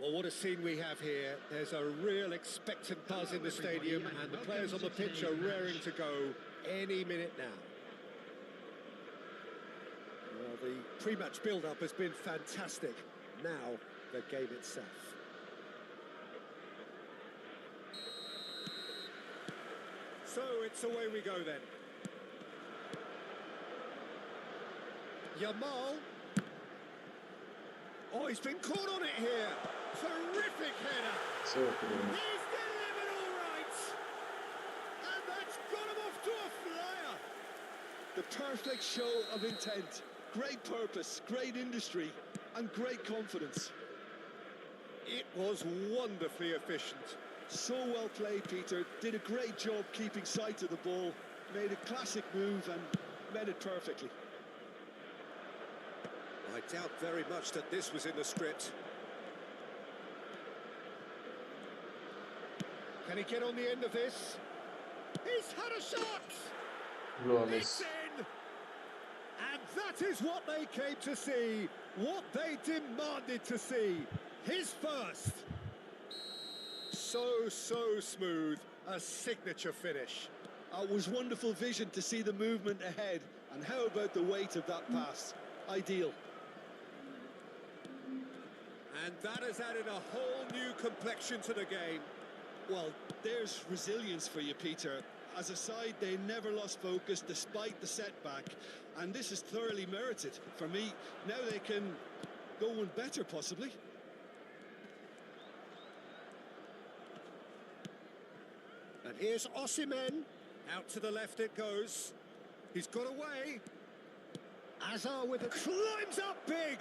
Well, what a scene we have here. There's a real expectant buzz in the stadium, and the players on the pitch are raring to go any minute now. Well, the pre-match build-up has been fantastic. Now, the game itself. So, it's away we go then. Yamal. Oh, he's been caught on it here. Terrific header. So good. He's delivered all right. And that's got him off to a flyer. The perfect show of intent. Great purpose, great industry, and great confidence. It was wonderfully efficient. So well played, Peter. Did a great job keeping sight of the ball. Made a classic move and met it perfectly. I doubt very much that this was in the script. Can he get on the end of this? He's had a shot! It's in! And that is what they came to see, what they demanded to see. His first. So smooth, a signature finish. It was wonderful vision to see the movement ahead, and how about the weight of that pass? Ideal. And that has added a whole new complexion to the game. Well, there's resilience for you, Peter. As a side, they never lost focus despite the setback, and this is thoroughly merited. For me, now they can go one better, possibly. And here's Osimhen. Out to the left it goes. He's got away. Hazard with it. Climbs up big.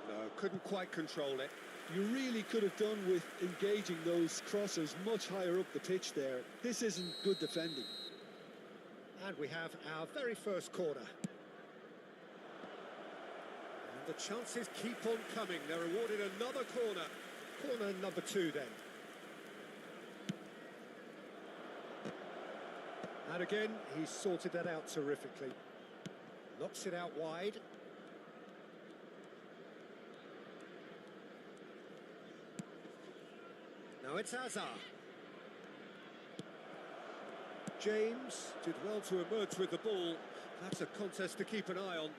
No, couldn't quite control it. You really could have done with engaging those crossers much higher up the pitch there. This isn't good defending. And we have our very first corner. And the chances keep on coming. They're awarded another corner. Corner number 2 then. And again, he's sorted that out terrifically. Knocks it out wide. Now it's Hazard. James did well to emerge with the ball. That's a contest to keep an eye on.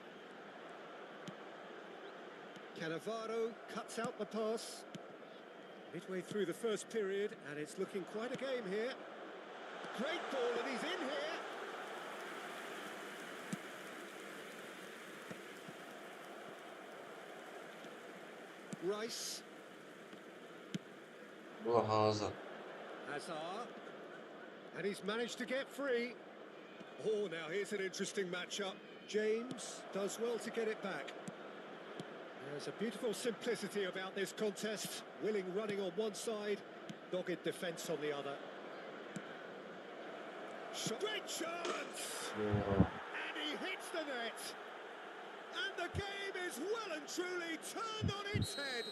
Cannavaro cuts out the pass. Midway through the first period, and it's looking quite a game here. Great ball, and he's in here. Rice. Hazard. Hazard. And he's managed to get free. Oh, now here's an interesting matchup. James does well to get it back. There's a beautiful simplicity about this contest. Willing running on one side, dogged defence on the other. Great chance! And he hits the net. And the game is well and truly turned on its head.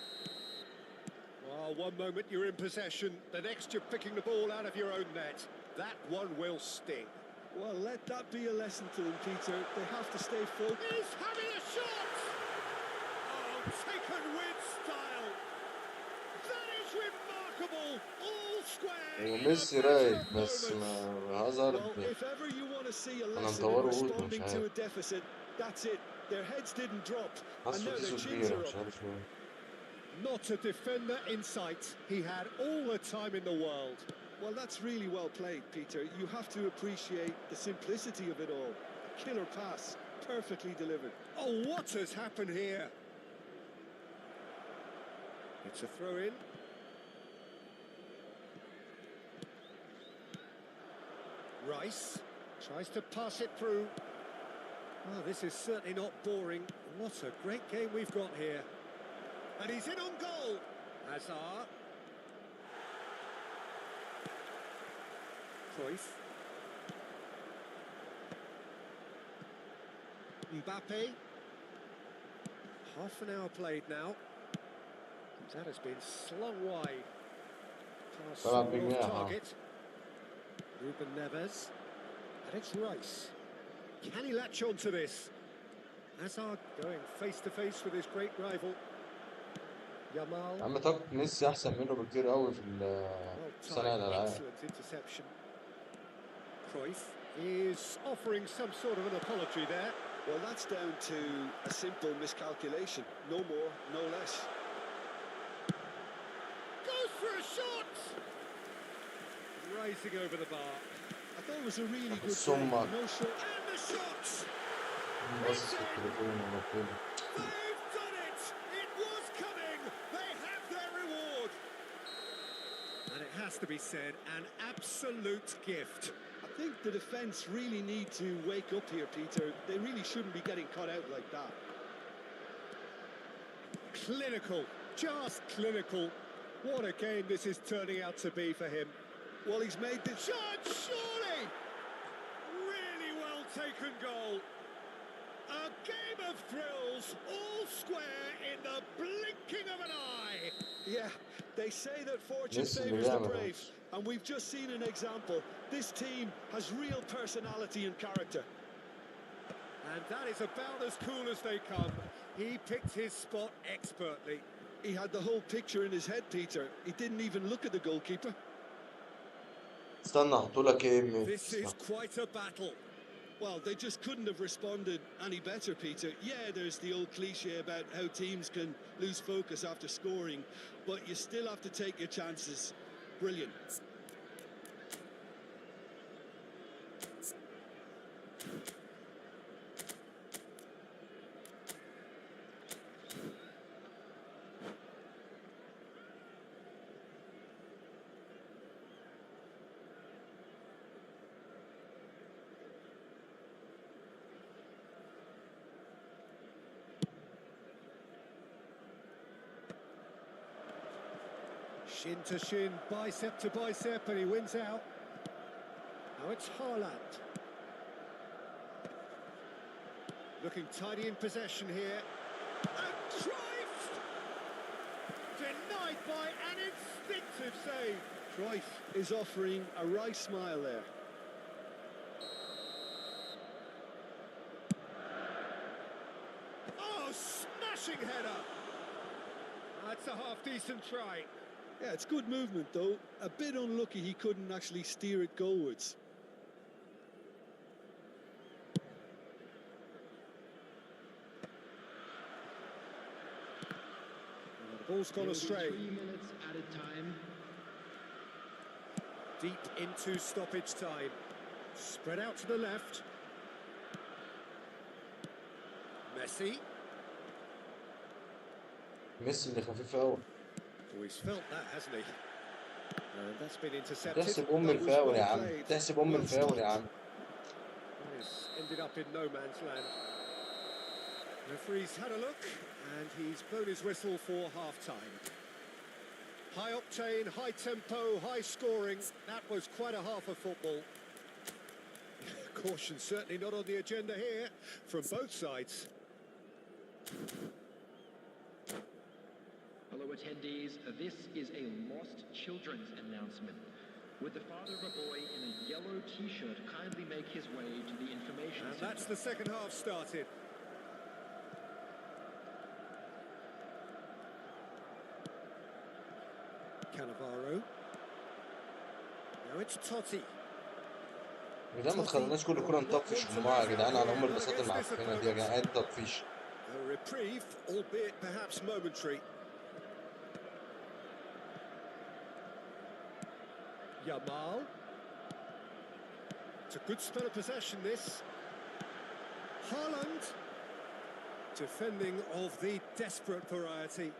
Well, one moment you're in possession, the next you're picking the ball out of your own net. That one will sting. Well, let that be a lesson to them, Peter. They have to stay focused. He's having a shot! Oh, taken with style. That is remarkable. All square. وميسي رايق بس هازارد Well, if ever you want to see a أنا lesson in مطوره مش responding to a عارف deficit, that's it. Their heads didn't drop, and حاسه now their كيسه chins كبيرة are مش up. عارف ليه. Not a defender in sight. He had all the time in the world. Well, that's really well played, Peter. You have to appreciate the simplicity of it all. A killer pass, perfectly delivered. Oh, what has happened here? It's a throw-in. Rice tries to pass it through. Well, this is certainly not boring. What a great game we've got here. And he's in on goal. Hazard. Cruyff. Mbappe. Half an hour played now. That has been slung wide. Pass off target. Ruben Neves. And it's Rice. Can he latch on to this? Hazard going face to face with his great rival. Yamal. يا عم طب ميسي احسن منه بكتير قوي في Well في صناعة timed, الالعاب. excellent interception. Cruyff is offering some sort of an apology there. Well, that's down to a simple miscalculation. No more, no less. Goes for a shot! Racing over the bar. I thought it was a really good السمك play. No shot. And the shot! باصص في التليفون ونطيله. They've done it! It was coming! They have their reward! And it has to be said, an absolute gift. I think the defence really need to wake up here, Peter. They really shouldn't be getting caught out like that. Clinical, just clinical. What a game this is turning out to be for him. Well, he's made the Shot, surely! Really well taken goal. A game of thrills, all square in the blinking of an eye. Yeah, they say that fortune Listen, favours the yeah, brave, and we've just seen an example. This team has real personality and character. And that is about as cool as they come. He picked his spot expertly. He had the whole picture in his head, Peter. He didn't even look at the goalkeeper. استنى احطولك ايه This is quite a battle. Well, they just couldn't have responded any better, Peter. Yeah, there's the old cliche about how teams can lose focus after scoring, but you still have to take your chances. Brilliant. Shin to shin, bicep to bicep, and he wins out. Now it's Haaland. Looking tidy in possession here. And Cruyff! Denied by an instinctive save. Cruyff is offering a wry smile there. Oh, smashing header! That's a half-decent try. Yeah, it's good movement, though. A bit unlucky he couldn't actually steer it goalwards. The ball's gone astray. 3 minutes at a time. Deep into stoppage time. Spread out to the left. Messi. ميسي اللي خفيف قوي. Oh, he's felt that, hasn't he? And that's been intercepted. تحسب الفاول يا عم، تحسب الفاول يا عم. It's ended up in no man's land. Referee's had a look, and he's blown his whistle for half-time. High octane, high tempo, high scoring. That was quite a half of football. Caution certainly not on the agenda here from both sides. Hello attendees, this is a lost children's announcement. Would the father of a boy in a yellow t-shirt kindly make his way to the information And center? that's the second half started. Cannavaro. Now it's Totti. وده ما تخليناش كل كرة نطفش يا جدعان على البساطة المعفنة دي يا جدعان تطفيش. A reprieve, albeit perhaps momentary. Yamal. It's a good spell of possession, this. Haaland. Defending of the desperate variety.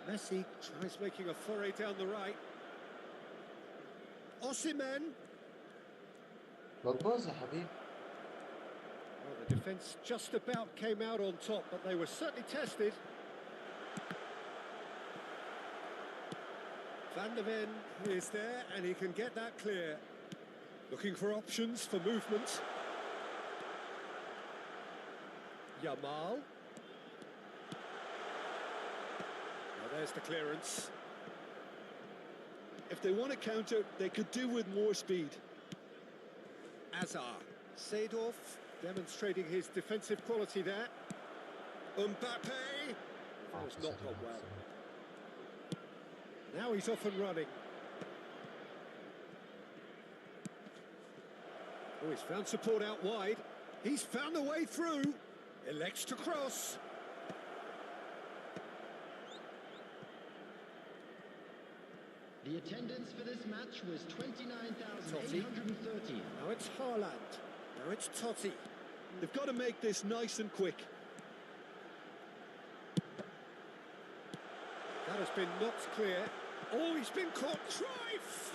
Messi tries making a foray down the right. Osimhen. ما تبوظ يا حبيبي. Well, the defence just about came out on top, but they were certainly tested. Van der Ven is there, and he can get that clear. Looking for options for movement. Yamal. Now there's the clearance. If they want to counter, they could do with more speed. Azar. Seedorf demonstrating his defensive quality there. Mbappe. Oh, it's not gone well. Now he's off and running. Oh, he's found support out wide. He's found a way through. Elects to cross. The attendance for this match was 29,830. Now it's Haaland. Now it's Totti. They've got to make this nice and quick. That has been knocked clear. Oh, he's been caught. Cruyff!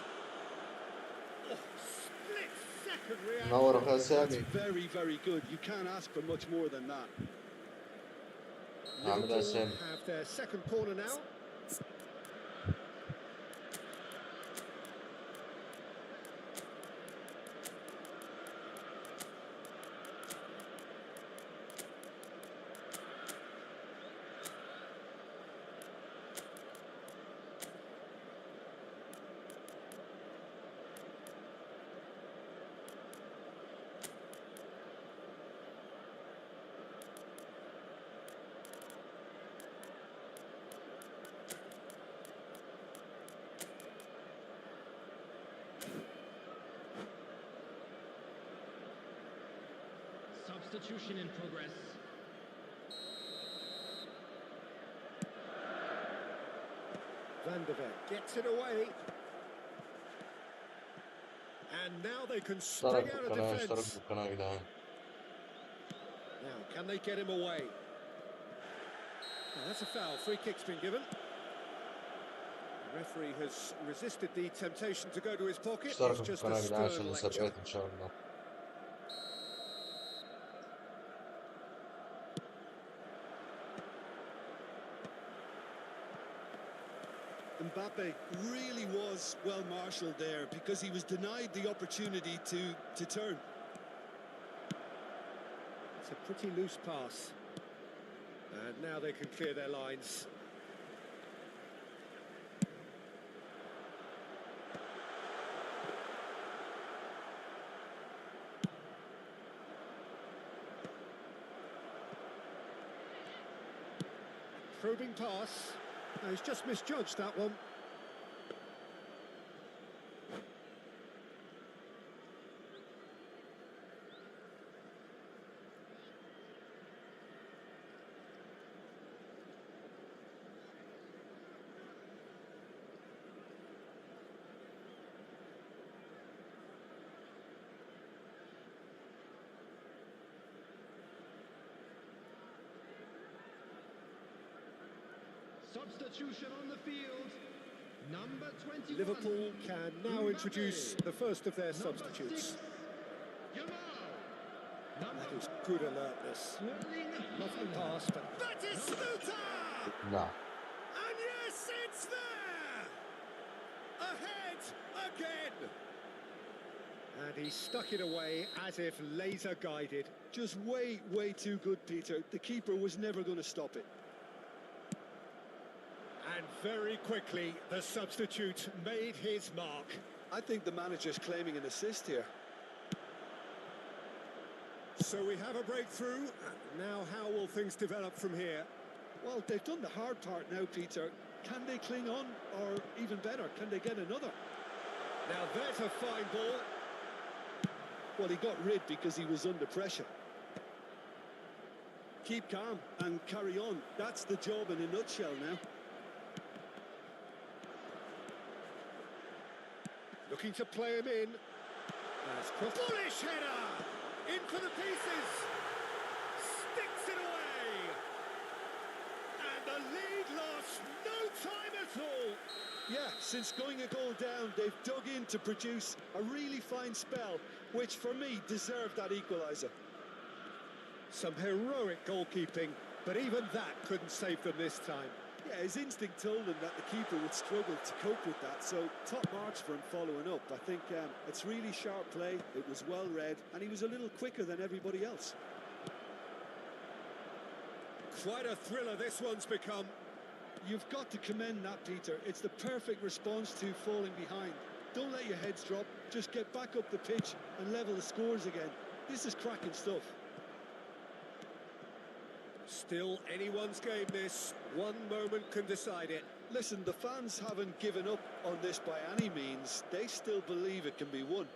Oh, split-second reaction. نور خالص That's very, very good. You can't ask for much more than that. عامل Liverpool اسامي. have their second corner now. Substitution in progress. Van der Beek gets it away. And now they can spring اشترك out of بالقناة اشترك defence. بالقناة يا جدعان. Now, can they get him away? Oh, that's a foul. Free kick's been given. The referee has resisted the temptation to go to his pocket. اشتركوا It's في just a القناة يا جدعان عشان stern lecture. المسابقات إن شاء الله. Mbappe really was well marshalled there because he was denied the opportunity to turn. It's a pretty loose pass. And now they can clear their lines. Probing pass. No, he's just misjudged that one. Substitution on the field. Number 21. Liverpool can now introduce the first of their Number substitutes. 6, Yamal. That is good alertness. Lovely pass, but that is Stuta! لا. And yes, it's there! Ahead again! And he stuck it away as if laser guided. Just way, way too good, Peter. The keeper was never going to stop it. And very quickly, the substitute made his mark. I think the manager's claiming an assist here. So we have a breakthrough. Now how will things develop from here? Well, they've done the hard part now, Peter. Can they cling on? Or even better, can they get another? Now there's a fine ball. Well, he got rid because he was under pressure. Keep calm and carry on. That's the job in a nutshell now. Looking to play him in. That's bullish header! In for the pieces! Sticks it away! And the lead lost no time at all! Yeah, since going a goal down, they've dug in to produce a really fine spell, which for me deserved that equaliser. Some heroic goalkeeping, but even that couldn't save them this time. Yeah, his instinct told him that the keeper would struggle to cope with that, so top marks for him following up. I think it's really sharp play, it was well read, and he was a little quicker than everybody else. Quite a thriller this one's become. You've got to commend that, Peter. It's the perfect response to falling behind. Don't let your heads drop, just get back up the pitch and level the scores again. This is cracking stuff. Still anyone's game this. One moment can decide it. Listen, the fans haven't given up on this by any means. They still believe it can be won.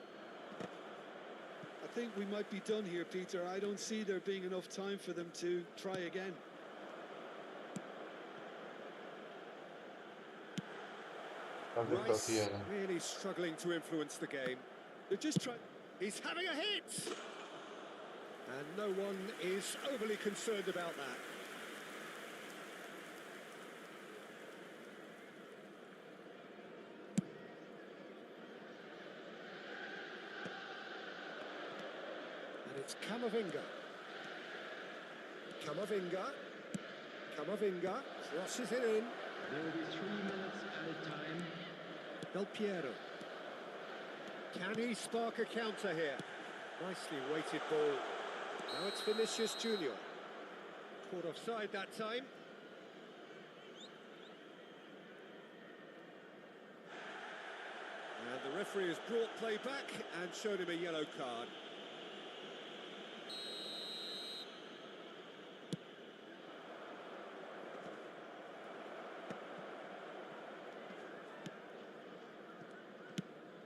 I think we might be done here, Peter. I don't see there being enough time for them to try again. Rice really struggling to influence the game. They're just trying. He's having a hit! And no one is overly concerned about that. And it's Camavinga. Camavinga crosses it in. There will be 3 minutes added time. Del Piero. Can he spark a counter here? Nicely weighted ball. Now it's Vinicius Junior. Caught offside that time. And the referee has brought play back and shown him a yellow card.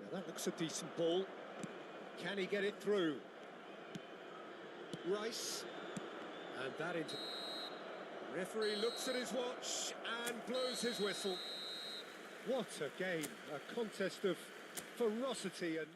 Now that looks a decent ball. Can he get it through? Rice. And that into... Referee looks at his watch and blows his whistle. What a game. A contest of ferocity and...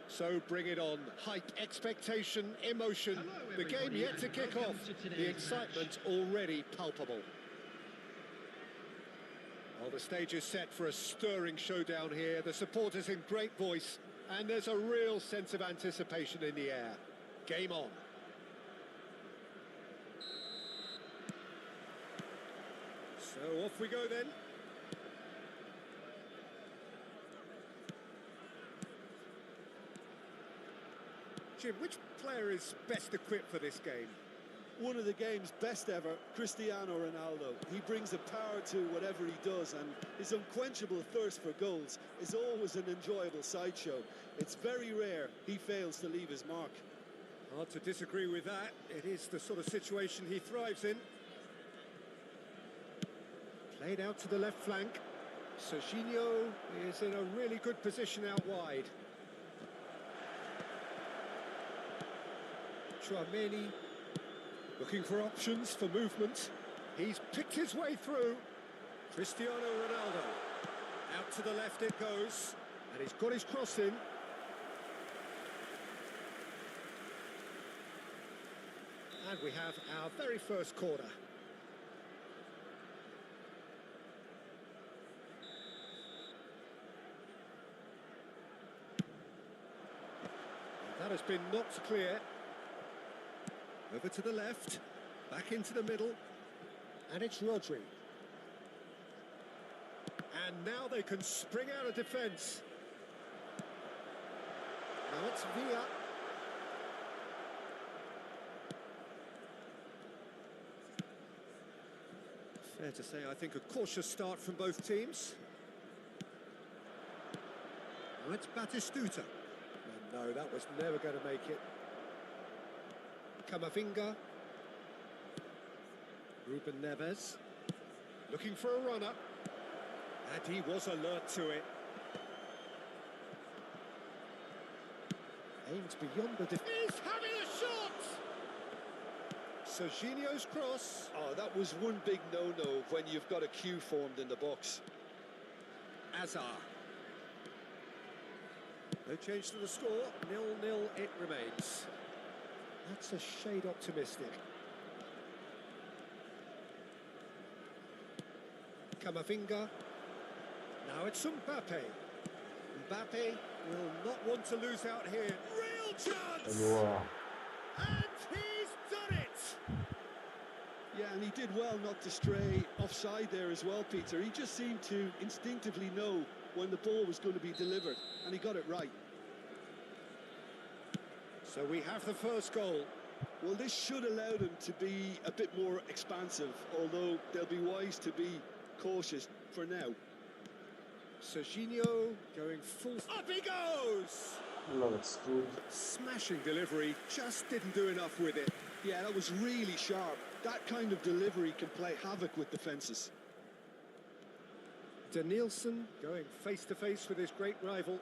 So bring it on. Hype, expectation, emotion. Hello, The game everybody, yet to and kick welcome off. to today's The excitement already palpable. Well, the stage is set for a stirring showdown here. The supporters in great voice, and there's a real sense of anticipation in the air. Game on. So off we go then. Jim, which player is best equipped for this game? One of the game's best ever, Cristiano Ronaldo. He brings a power to whatever he does, and his unquenchable thirst for goals is always an enjoyable sideshow. It's very rare he fails to leave his mark. Hard to disagree with that. It is the sort of situation he thrives in. Played out to the left flank. Serginho is in a really good position out wide. Chouameni looking for options for movement. He's picked his way through. Cristiano Ronaldo. Out to the left it goes. And he's got his cross in. And we have our very first corner. That has been knocked clear. Over to the left, back into the middle, and it's Rodri. And now they can spring out of defence. Now it's Villa. Fair to say, I think, a cautious start from both teams. Now it's Batistuta. And no, that was never going to make it. Camavinga. Ruben Neves. Looking for a runner. And he was alert to it. Aimed beyond the defence. He's having a shot! Serginho's cross. Oh, that was one big no-no when you've got a queue formed in the box. Hazard. No change to the score. 0-0 it remains. That's a shade optimistic. Camavinga. Now it's Mbappe. Mbappe will not want to lose out here. Real chance! And he's done it! Yeah, and he did well not to stray offside there as well, Peter. He just seemed to instinctively know when the ball was going to be delivered, and he got it right. So we have the first goal. Well, this should allow them to be a bit more expansive, although they'll be wise to be cautious for now. Serginho going full... Up he goes! Love it, dude. Smashing delivery, just didn't do enough with it. Yeah, that was really sharp. That kind of delivery can play havoc with defences. Danielson going face-to-face with his great rival.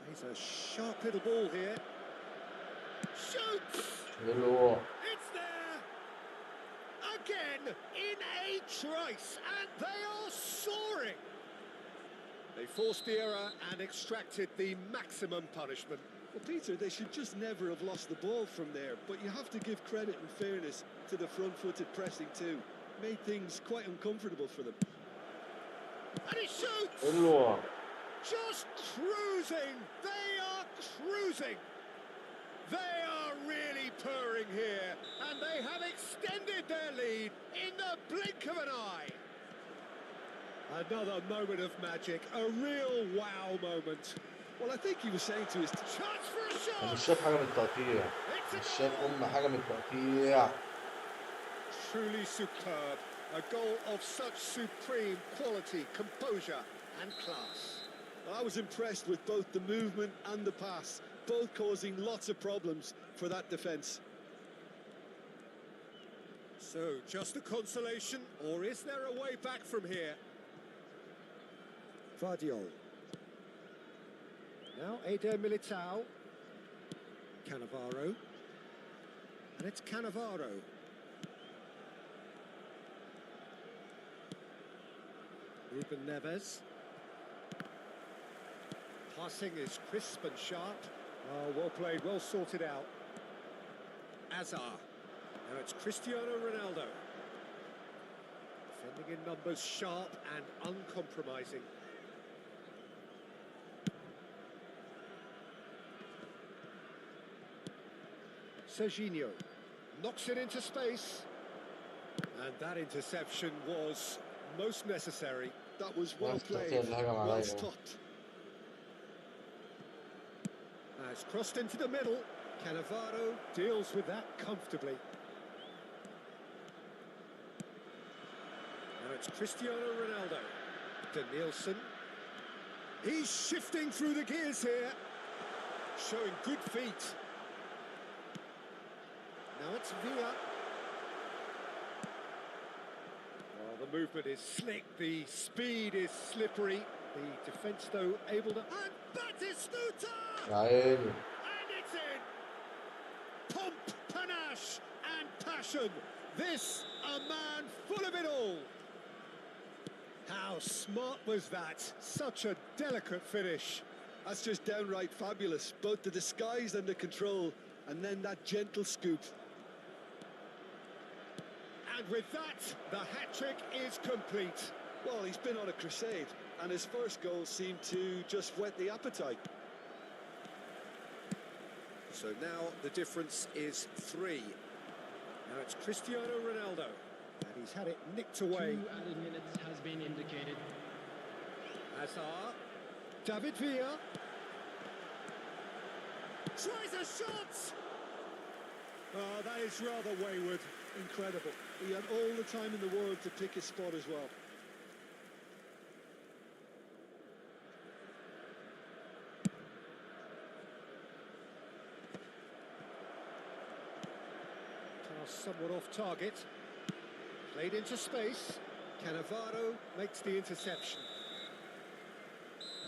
Plays a sharp little ball here. Shoots! Hello. It's there! Again, in a trice, and they are soaring! They forced the error and extracted the maximum punishment. Well, Peter, they should just never have lost the ball from there, but you have to give credit and fairness to the front-footed pressing too. Made things quite uncomfortable for them. And he shoots! Hello. Just cruising! They are cruising! They are really purring here, and they have extended their lead in the blink of an eye. Another moment of magic, a real wow moment. Well, I think he was saying to his... Chance for a أنا shot! مش شايف حاجة من التقطيع. مش شايف حاجة من التقطيع. Truly superb. A goal of such supreme quality, composure and class. I was impressed with both the movement and the pass, both causing lots of problems for that defence. So, just a consolation, or is there a way back from here? Vardiol. Now Eder Militao. Cannavaro. And it's Cannavaro. Ruben Neves. Passing is crisp and sharp. Oh, well played, well sorted out. Hazard. Now it's Cristiano Ronaldo. Defending in numbers, sharp and uncompromising. Serginho knocks it into space. And that interception was most necessary. That was well نفس played, التغطية اللي هجم well عليا. stopped. It's crossed into the middle. Cannavaro deals with that comfortably. Now it's Cristiano Ronaldo. Danielson. He's shifting through the gears here. Showing good feet. Now it's Villa. Well, the movement is slick, the speed is slippery. The defence, though, able to... And Batistuta! يا عيني. And it's in! Pomp, panache and passion. This, a man full of it all. How smart was that? Such a delicate finish. That's just downright fabulous. Both the disguise and the control, and then that gentle scoop. And with that, the hat-trick is complete. Well, he's been on a crusade, and his first goal seemed to just whet the appetite. So now the difference is 3. Now it's Cristiano Ronaldo. And he's had it nicked away. 2 added minutes has been indicated. Hazard. David Villa. Tries a shot! Oh, that is rather wayward. Incredible. He had all the time in the world to pick his spot as well. Pass somewhat off target. Played into space. Cannavaro makes the interception.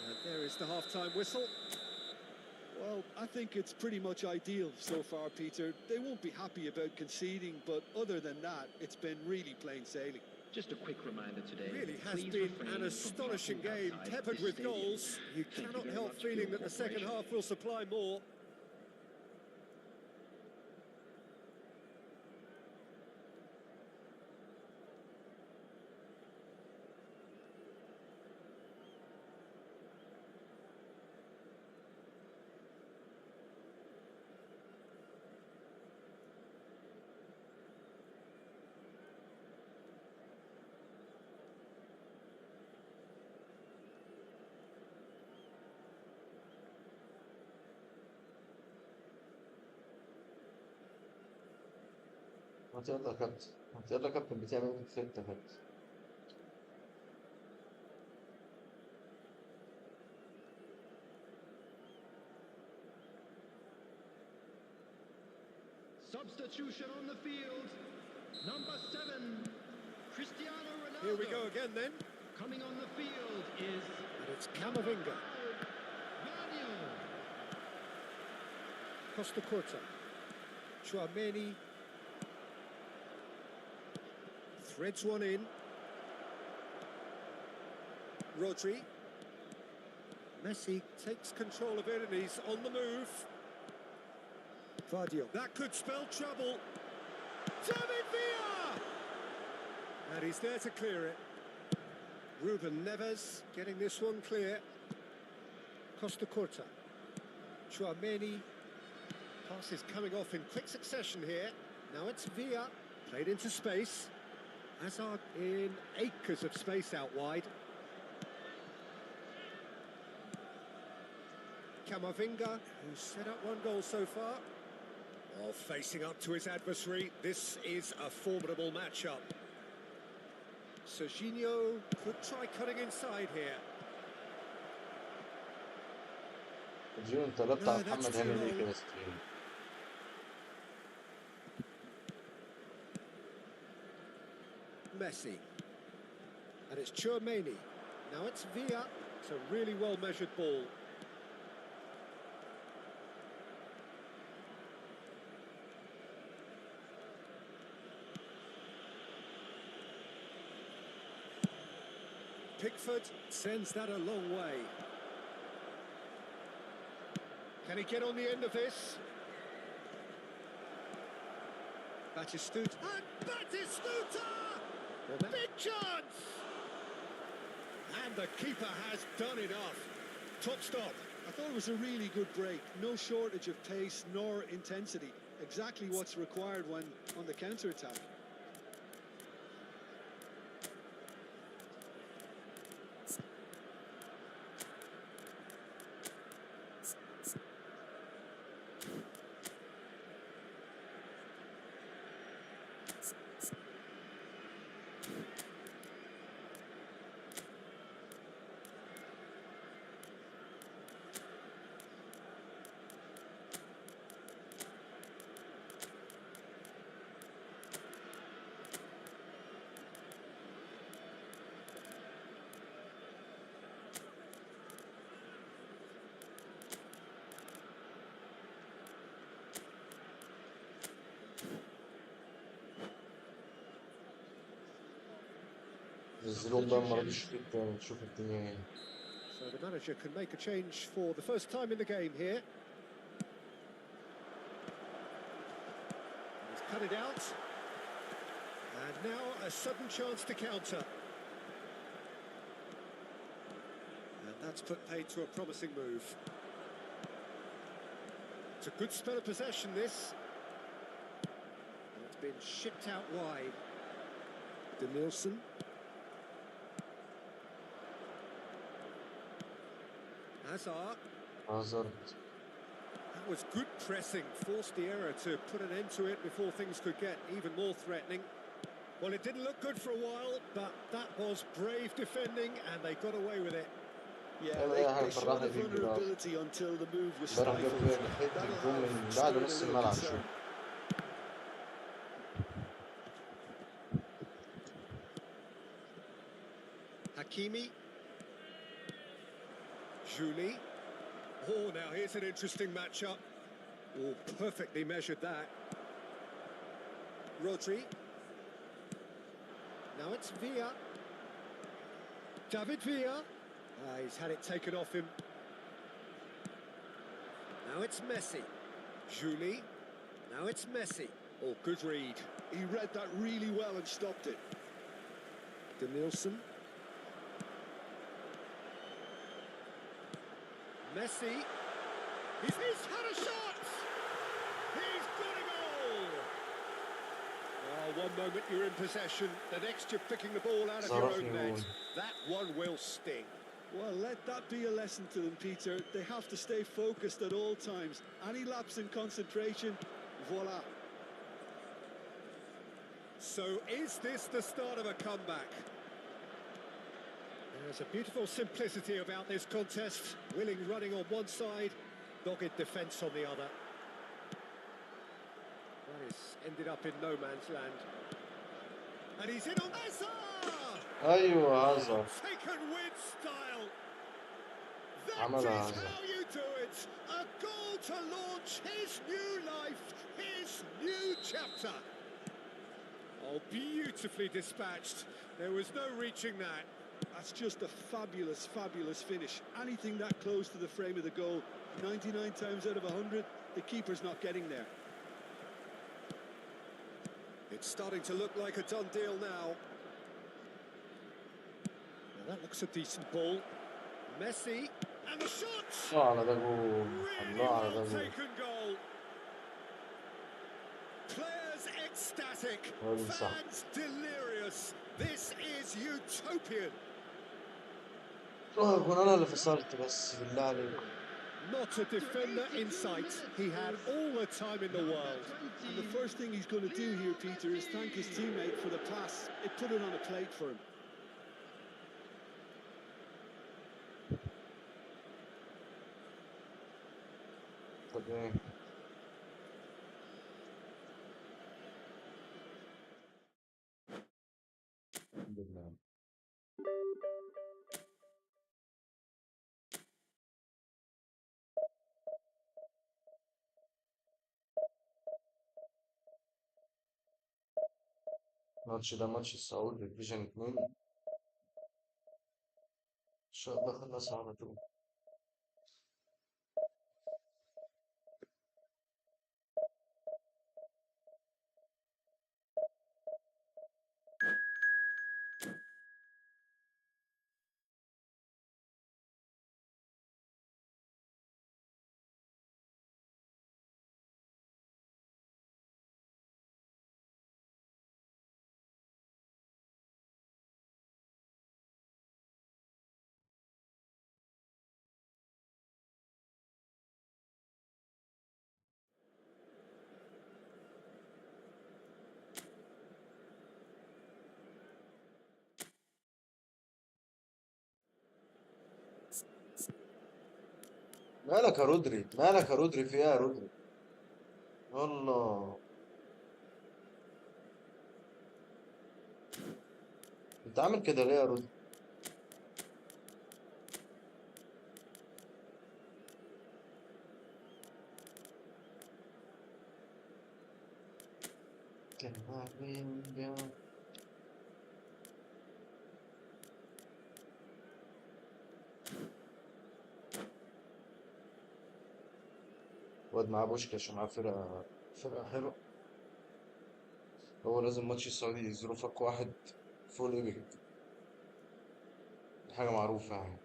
And there is the half-time whistle. Well, I think it's pretty much ideal so far, Peter. They won't be happy about conceding, but other than that, it's been really plain sailing. Just a quick reminder today. Really has please been refrain an from astonishing parking game, outside peppered this with stadium. goals. You Thank you cannot very help much for feeling your that the second cooperation. half will supply more. ما يلا يا كابتن، ما يلا يا كابتن، بتعمل ايه في الستة يا كابتن؟ Substitution on the field. Number 7, Cristiano Ronaldo. Here we go again then. Coming on the field is And it's Camavinga. Manuel. Costa Curta. Chouameni. Threads one in. Rodri. Messi takes control of it and he's on the move. Vardio. That could spell trouble. David Villa! And he's there to clear it. Ruben Neves getting this one clear. Costa Curta. Chouameni. Pass is coming off in quick succession here. Now it's Villa. Played into space. Hazard in acres of space out wide. Camavinga, who's set up one goal so far. Oh, facing up to his adversary, this is a formidable matchup. Serginho could try cutting inside here. جيرو انت لبت على محمد هاني ليه كده ستريم؟ Messi. And it's Chouameni. Now it's Villa. It's a really well-measured ball. Pickford sends that a long way. Can he get on the end of this? Batistuta. And Batistuta! Well, big chance! And the keeper has done enough. Top stop. I thought it was a really good break. No shortage of pace nor intensity. Exactly what's required when on the counter-attack. نزلوهم بقى المرة دي الشوط التاني نشوف الدنيا ايه. So the manager can make a change for the first time in the game here. He's cut it out. And now a sudden chance to counter. And that's put paid to a promising move. It's a good spell of possession, this. And it's been shipped out wide. Denilson. هازارد. That was good pressing, forced the error to put an end to it before things could get even more threatening. Well, it didn't look good for a while, but that was brave defending and they got away with it. Yeah, they showed the vulnerability until the move was stifled. That'll have stirred a little concern. Hakimi. Julie. Oh, now here's an interesting matchup. Oh, perfectly measured that. Rodri. Now it's Villa. David Villa. He's had it taken off him. Now it's Messi. Julie. Now it's Messi. Oh, good read. He read that really well and stopped it. Denilson. Messi. He's had a shot! He's got a goal! Well, one moment you're in possession, the next you're picking the ball out of your own net. That one will sting. Well, let that be a lesson to them, Peter. They have to stay focused at all times. Any lapse in concentration, voila. So is this the start of a comeback? There's a beautiful simplicity about this contest. Willing running on one side, dogged defence on the other. That is ended up in no man's land. And he's in on Hazard! ايوه هازارد. Taken with style. That عمل is هازارد. how you do it. A goal to launch his new life, his new chapter. Oh, beautifully dispatched. There was no reaching that. That's just a fabulous, fabulous finish. Anything that close to the frame of the goal, 99 times out of 100, the keeper's not getting there. It's starting to look like a done deal now. Well, that looks a decent ball. Messi, and the shot! الله على ده جول. Really الله على ده well جول. taken goal. Players ecstatic, هذا صح. fans delirious. This is utopian. كنت انا اللي فصلت بس بالله عليكم. Not a defender in sight. He had all the time in the world. And the first thing he's going to do here, Peter, is thank his teammate for the pass. It put it on a plate for him. طب ايه؟ الحمد لله. الماتش ده ماتش الصعود للديفيجن 2 ان شاء الله خلصها على طول. مالك يا رودري؟ مالك يا رودري؟ في ايه يا رودري؟ والله انت عامل كده ليه يا رودري؟ واد معاه بوشكاش ومعاه فرقة حلوة. هو لازم ماتش السعودي ظروفك واحد فول ايبك، دي حاجة معروفة يعني.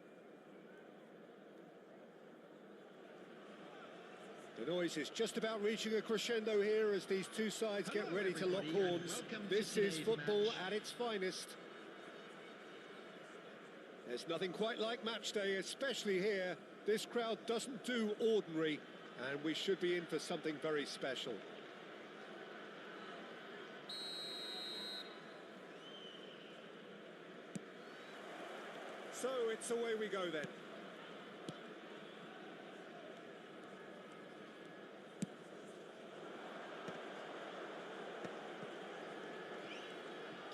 The noise is just about reaching a crescendo here as these two sides get ready to lock horns. This is football at its finest. There's nothing quite like match day, especially here. This crowd doesn't do ordinary, and we should be in for something very special. So it's away we go then.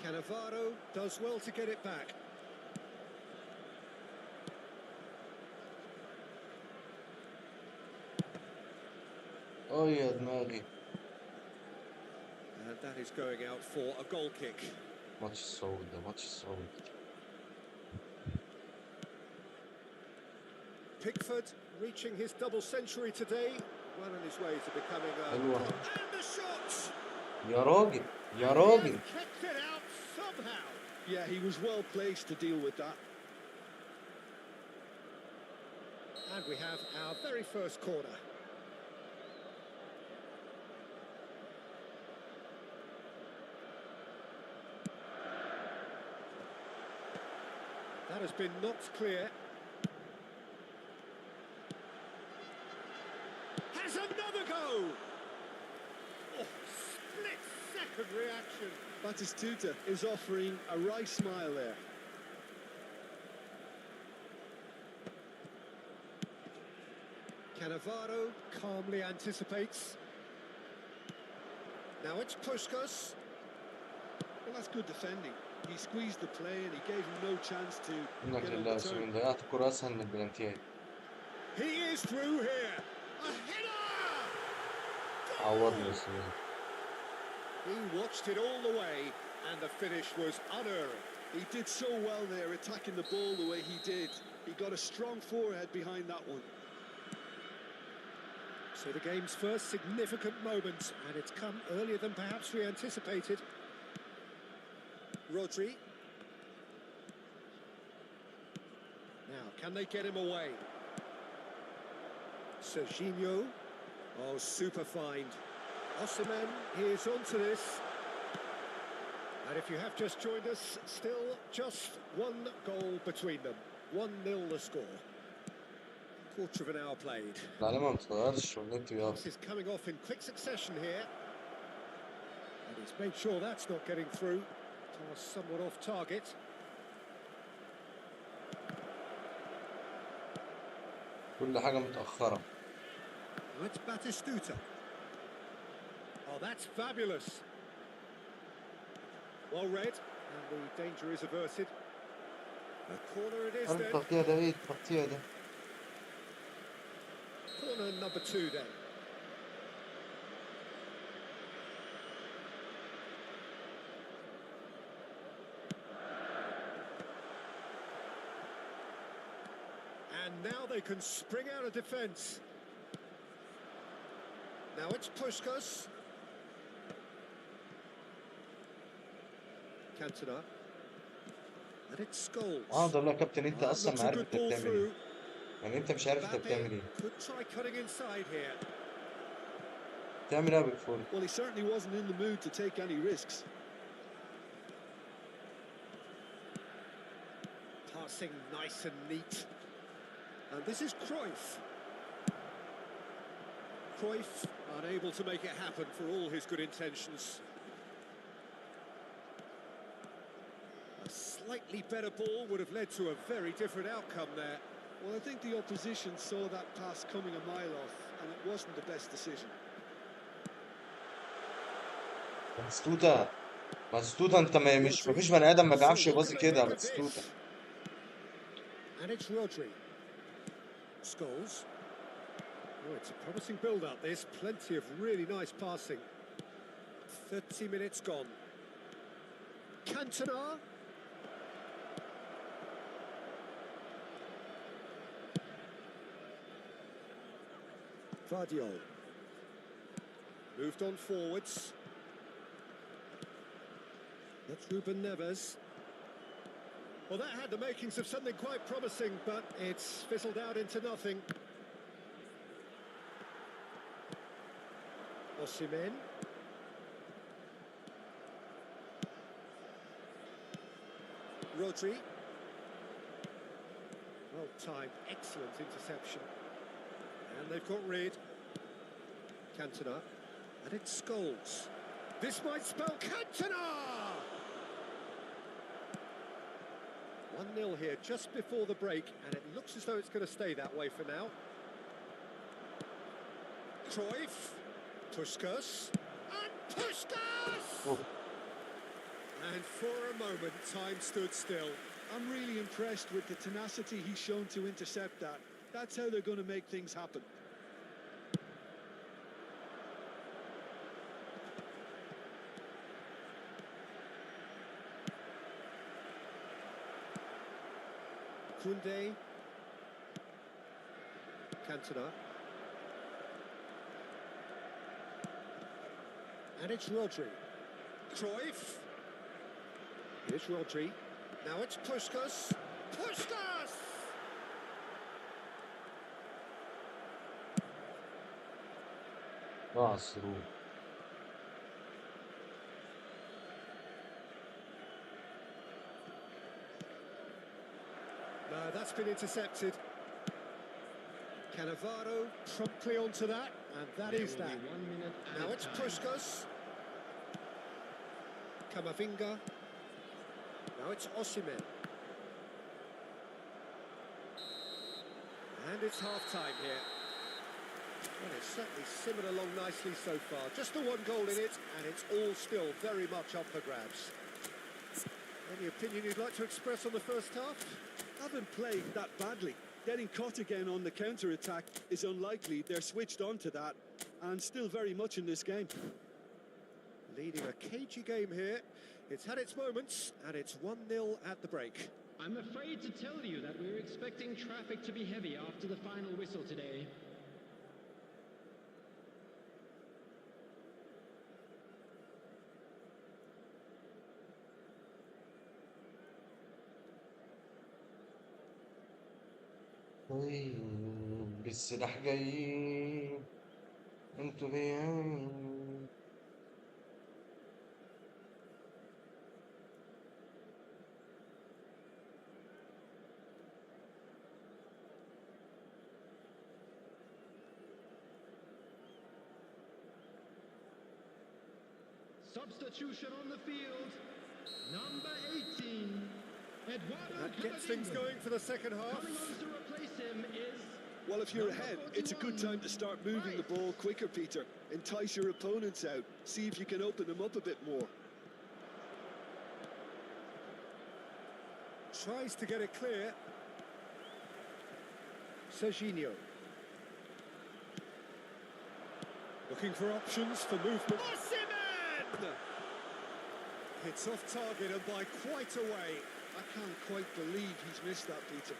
Cannavaro does well to get it back. اه يا دماغي. And that is going out for a goal kick. ماتش السعودي ده ماتش السعودي. Pickford reaching his double century today, well on his way to becoming a... حلوة. And the shot! يا راجل يا راجل. He kicked it out somehow. Yeah, he was well placed to deal with that. And we have our very first corner. That has been knocked clear. Has another go! Oh, split-second reaction. Batistuta is offering a wry smile there. Cannavaro calmly anticipates. Now it's Puskas. Well, that's good defending. He squeezed the play and he gave him no chance to منك get on لله the سوري، turn. ضيعت الكرة أسهل من البلانتيات. He is through here. A header! عوضني بس يعني. He watched it all the way, and the finish was unerring. He did so well there, attacking the ball the way he did. He got a strong forehead behind that one. So the game's first significant moment, and it's come earlier than perhaps we anticipated. Rodri. Now, can they get him away? Serginho. Oh, super find. Osimhen, he is onto this. And if you have just joined us, still just one goal between them. 1-0 the score. Quarter of an hour played. العلامة ما بتتغيرش والنت بيقف. This is coming off in quick succession here. And he's made sure that's not getting through. Pass somewhat off target. كل حاجة متأخرة. That's Batistuta. Oh, that's fabulous. Well read, and the danger is averted. A corner it is then. التغطية ده إيه التغطية ده؟ Corner number 2 then. And now they can spring out of defence. Now it's Puskas. Cantona. And it's Scholes. أقعد أقول لك يا كابتن أنت أصلا Looks ما a عارف good أنت ball بتعمل إيه. through. يعني أنت مش عارف أنت بتعمل إيه. Could try cutting inside here. بتعمل إيه يا بيكفور؟ Well, he certainly wasn't in the mood to take any risks. Passing nice and neat. And this is Cruyff. Cruyff unable to make it happen for all his good intentions. A slightly better ball would have led to a very different outcome there. Well, I think the opposition saw that pass coming a mile off, and it wasn't the best decision. باتستوتا انت مفيش بني ادم ما بيعرفش يباصي كده. باتستوتا And it's Rodri. Scholes. Oh, it's a promising build-up. There's plenty of really nice passing. 30 minutes gone. Cantona. Vardiol. Moved on forwards. That's Ruben Neves. Well, that had the makings of something quite promising, but it's fizzled out into nothing. Osimhen. Rodri. Well timed, excellent interception. And they've got rid. Cantona. And it's Scholes. This might spell Cantona! 1-0 here just before the break, and it looks as though it's going to stay that way for now. Cruyff. Puskas. And Puskas! Oh. And for a moment, time stood still. I'm really impressed with the tenacity he's shown to intercept that. That's how they're going to make things happen. Koundé. Cantona. And it's Rodri. Cruyff. Here's Rodri. Now it's Puskas. Puskas! through. No, that's been intercepted. Cannavaro promptly onto that, and that is that. Now it's Puskas. Camavinga. Now it's Osimhen. And it's half-time here. Well, it's certainly simmered along nicely so far. Just the one goal in it, and it's all still very much up for grabs. Any opinion you'd like to express on the first half? Haven't played that badly. Getting caught again on the counter-attack is unlikely. They're switched on to that, and still very much in this game. Leading a cagey game here. It's had its moments, and it's 1-0 at the break. I'm afraid to tell you that we're expecting traffic to be heavy after the final whistle today. بالسلاح جايين انتوا جايين. Substitution on the field. Number 18. That gets things going for the second half. Coming on to replace him is... Well, if you're ahead, it's a good time to start moving the ball quicker, Peter. Entice your opponents out. See if you can open them up a bit more. Tries to get it clear. Serginho. Looking for options for movement. Osimhen! It's off target and by quite a way. I can't quite believe he's missed that, Peter.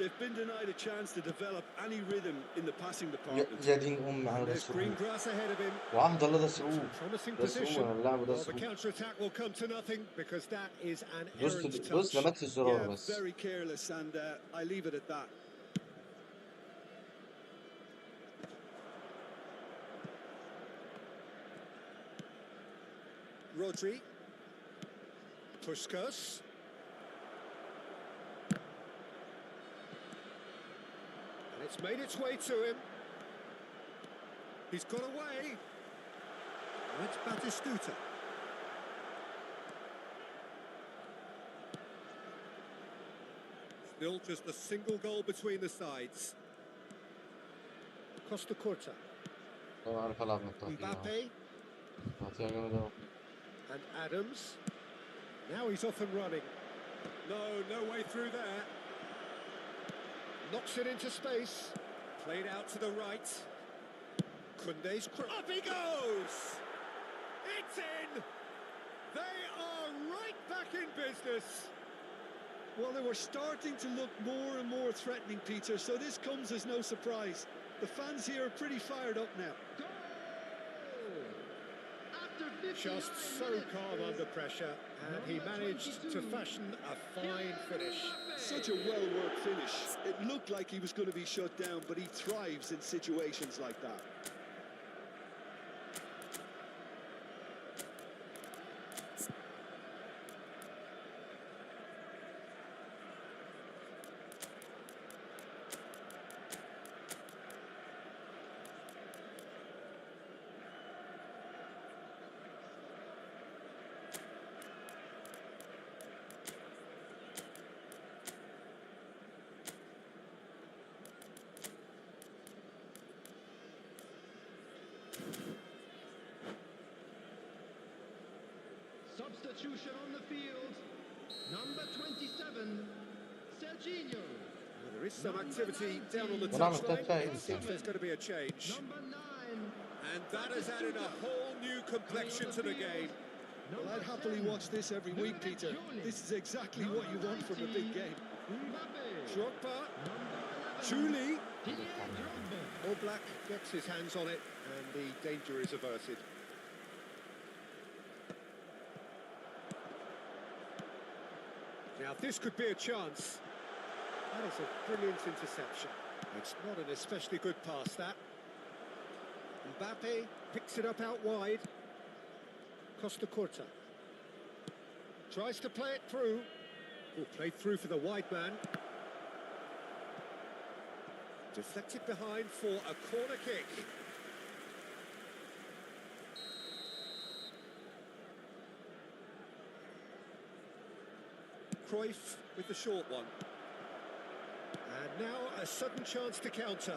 They've been denied a chance to develop any rhythm in the passing department. يا دين على ده There's green سرور. grass ahead of him. واحد الله ده سرور. Promising ده position. سرور. انا اللعب ده Well, the سرور. counter-attack will come to nothing because that is an بص errant بص touch. لمت الزرار Yeah, بس. very careless, and I leave it at that. Rodri. Puskas. It's made its way to him. He's got away. And it's Batistuta. Still just a single goal between the sides. Costa Curta. انا عارف العب من التقطيع. Mbappe. تقطيع جامد اوي. And Adams. Now he's off and running. No way through there. Knocks it into space. Played out to the right. Kunde's up he goes! It's in! They are right back in business. Well, they were starting to look more and more threatening, Peter, so this comes as no surprise. The fans here are pretty fired up now. Just so calm under pressure, and he managed to fashion a fine finish. Such a well-worked finish. It looked like he was going to be shut down, but he thrives in situations like that. Substitution on the field. Number 27, Serginho. Well, there is some activity down on the Well, touchline. It seems there's going to be a change. Number 9. And that has added a whole new complexion to the game. Well, I'd happily watch this every week, Peter. This is exactly what you want from a big game. Drogba. Julie. All Black gets his hands on it, and the danger is averted. Now, this could be a chance. That is a brilliant interception. It's not an especially good pass, that. Mbappe picks it up out wide. Costa Curta. Tries to play it through. Oh, played through for the wide man. Deflected behind for a corner kick. Cruyff with the short one. And now a sudden chance to counter.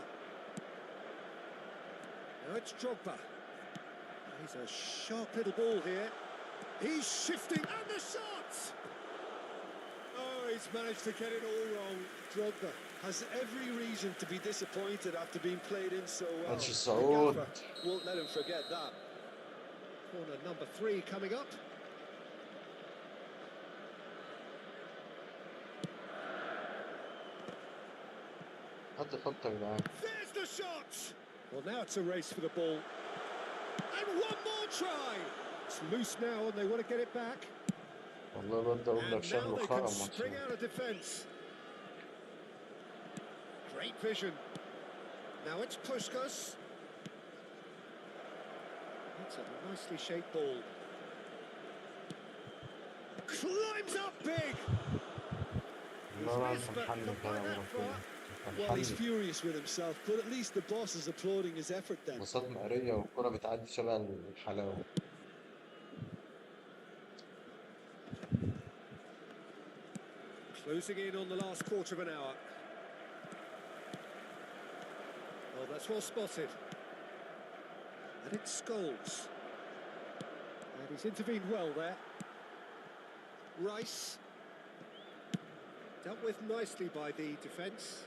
Now it's Drogba. He's a sharp little ball here. He's shifting, and the shot! Oh, he's managed to get it all wrong. Drogba Has every reason to be disappointed after being played in so well. That's just so old. Won't let him forget that. Corner number 3 coming up. حط خطة يا جدعان. There's the shot! Well, now it's a race for the ball. And one more try! It's loose now and they want to get it back. والله الواد ده أقول لك And شال now له they خرا can الماتش spring ده. out of defence. Great vision. Now it's Puskas. That's a nicely shaped ball. Climbs up big! والله العظيم He's missed, but محنك not by أنا that وربنا. far. Well, he's محنك. furious with himself, but at least the boss is applauding his effort then. بساط مقرية والكرة بتعدي شبه الحلاوة. Closing in on the last quarter of an hour. Oh, that's well spotted. And it's Scholes. And he's intervened well there. Rice. Dealt with nicely by the defence.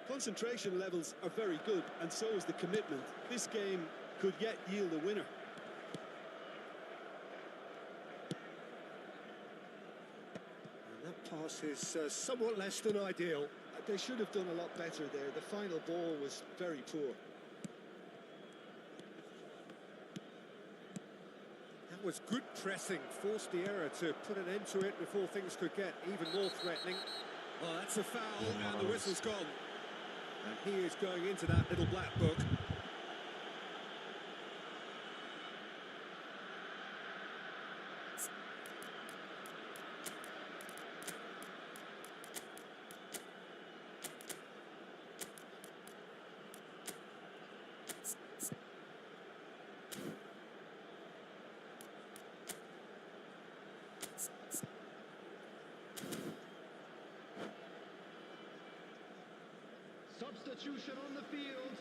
Concentration levels are very good, and so is the commitment. This game could yet yield a winner. And that pass is somewhat less than ideal. They should have done a lot better there. The final ball was very poor. That was good pressing, forced the error to put an end to it before things could get even more threatening. Oh, that's a foul, and the whistle's gone. And he is going into that little black book. Substitution on the field.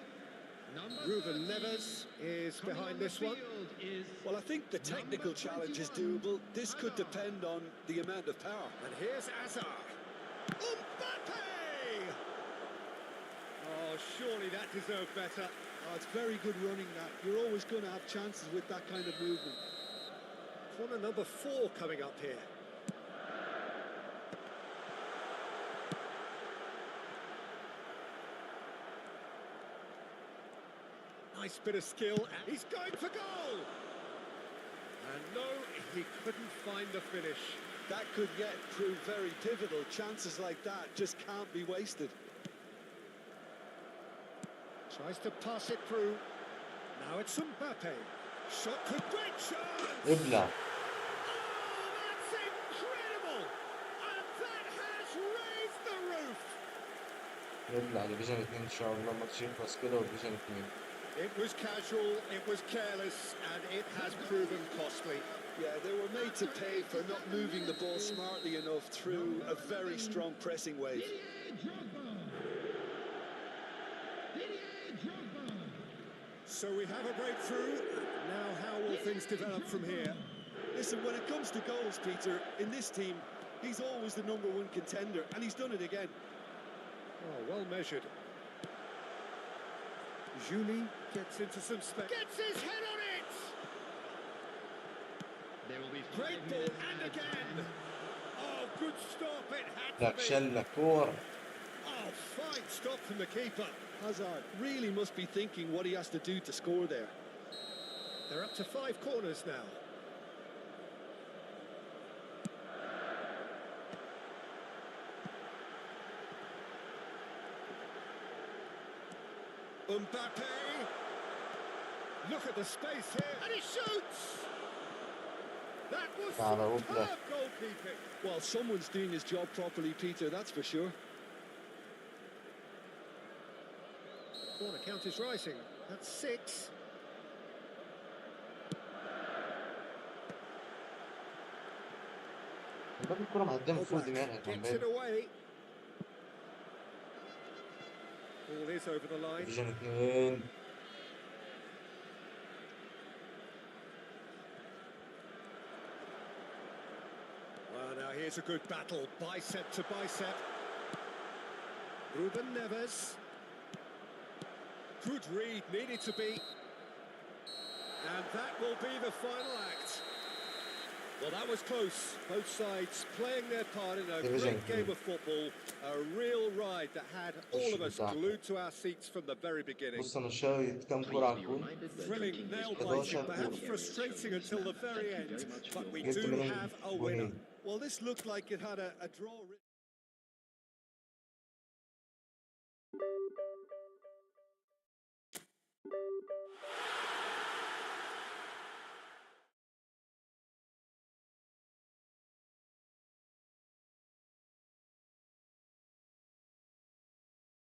Ruben Neves is behind this one. Well, I think the technical challenge is doable. This could depend on the amount of power. And here's Hazard. Mbappe! Oh, surely that deserved better. Oh, it's very good running that. You're always going to have chances with that kind of movement. Corner number 4 coming up here. Nice bit of skill, and he's going for goal! And no, he couldn't find the finish. That could yet prove very pivotal. Chances like that just can't be wasted. Tries to pass it through. Now it's Mbappe. Shot could great chance! ابلع. Oh, that's incredible! And that has raised the roof! ابلع ديفيجن 2 ان شاء الله الماتش يخلص كده وديفيجن 2. It was casual, it was careless, and it has proven costly. Yeah, they were made to pay for not moving the ball smartly enough through a very strong pressing wave. So we have a breakthrough. Now how will things develop from here? Listen, when it comes to goals, Peter, in this team, he's always the #1 contender, and he's done it again. Oh, well measured. Julie gets into some space. Gets his head on it! There will be Great ball, and again! Oh, good stop, it had لك to be. شلة كور. Oh, fine stop from the keeper. Hazard really must be thinking what he has to do to score there. They're up to 5 corners now. Mbappe! Look at the space here, and he shoots! That was superb goalkeeping. Well, someone's doing his job properly, Peter, that's for sure. Corner count is rising. That's 6. الباب الكرة معدية المفروض ينهي Gets كمان. it away. Ball is over the line. ديفيجن 2. Well, now here's a good battle, bicep to bicep. Ruben Neves. Good read, needed to be. And that will be the final act. Well, that was close. Both sides playing their part in a great game of football. A real ride that had all of us glued to our seats from the very beginning. بص انا شايط كام كرة على الجون. Thrilling, nail-biting, perhaps frustrating until the very end. But we do have a winner. Well, this looked like it had a draw.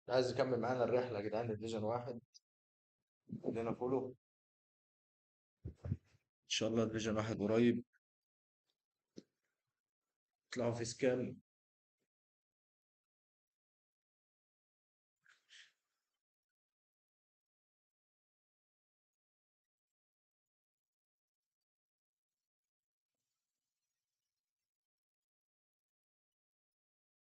عايز يكمل معانا الرحلة يا جدعان ديفيجن 1. خلينا فولو. ان شاء الله ديفيجن 1 قريب. اطلعوا في سكان.